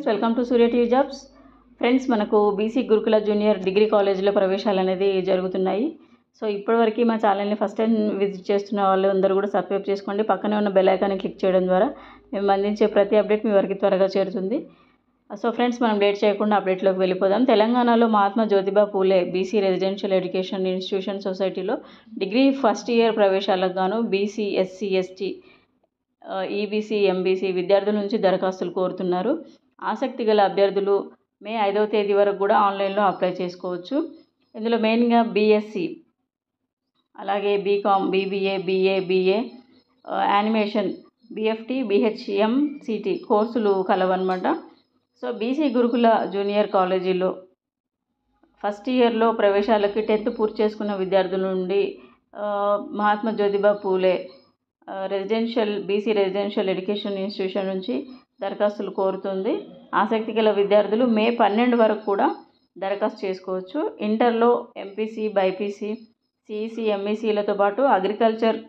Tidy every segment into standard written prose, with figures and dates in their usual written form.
Welcome to Surya TV jobs. Friends, మనకు BC గురుకుల junior degree కాలేజీలో ప్రవేశాలు అనేది జరుగుతున్నాయి. సో ఇప్పటివరకు మా ఛానల్ని ఫస్ట్ టైం విజిట్ చేస్తున్న వాళ్ళు అందరూ కూడా సబ్స్క్రైబ్ చేసుకోండి. పక్కనే ఉన్న బెల్ ఐకాన్ని క్లిక్ చేయడం ద్వారా మేము అందించే ప్రతి అప్డేట్ మీ వరకు త్వరగా చేరుతుంది. సో ఫ్రెండ్స్, మనం లేట్ చేయకుండా అప్డేట్లోకి వెళ్ళిపోదాం. తెలంగాణలో Mahatma Jyotiba Phule BC residential education institution సొసైటీలో డిగ్రీ ఫస్ట్ ఇయర్ ప్రవేశాలకు గాను BC, SC, ST, EBC, MBC విద్యార్థుల నుంచి దరఖాస్తులు కోరుతున్నారు. ఆసక్తి గల అభ్యర్థులు మే 5వ తేదీ వరకు కూడా ఆన్లైన్లో అప్లై చేసుకోవచ్చు. ఇందులో మెయిన్గా బీఎస్సీ, అలాగే BCom, BBA, BA, animation, BFT, BHM, సిటీ కోర్సులు కలవన్నమాట. సో బీసీ గురుకుల జూనియర్ కాలేజీలో ఫస్ట్ ఇయర్లో ప్రవేశాలకి 10th పూర్తి చేసుకున్న విద్యార్థుల నుండి Mahatma Jyotiba Phule BC residential education institution నుంచి దరఖాస్తులు కోరుతుంది. ఆసక్తి గల విద్యార్థులు మే 12 వరకు కూడా దరఖాస్తు చేసుకోవచ్చు. ఇంటర్లో ఎంపీసీ, బైపీసీ, సిఈసీ, ఎంఈసీలతో పాటు agriculture,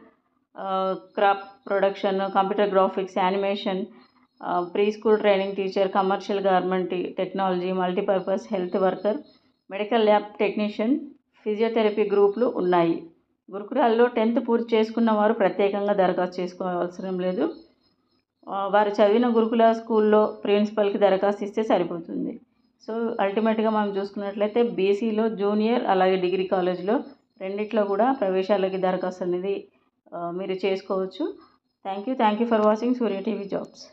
crop production, computer graphics, animation, pre school training teacher, commercial garment technology, multipurpose health worker, medical lab technician, physiotherapy గ్రూపులు ఉన్నాయి. గురుకులాల్లో 10th పూర్తి చేసుకున్న వారు ప్రత్యేకంగా దరఖాస్తు చేసుకోవాల్సిన లేదు. వారు చదివిన గురుకుల స్కూల్లో ప్రిన్సిపల్కి దరఖాస్తు ఇస్తే సరిపోతుంది. సో అల్టిమేట్గా మనం చూసుకున్నట్లయితే బీసీలో జూనియర్, అలాగే డిగ్రీ కాలేజ్లో రెండిట్లో కూడా ప్రవేశాలకి దరఖాస్తు అనేది మీరు చేసుకోవచ్చు. Thank you for watching Surya TV jobs.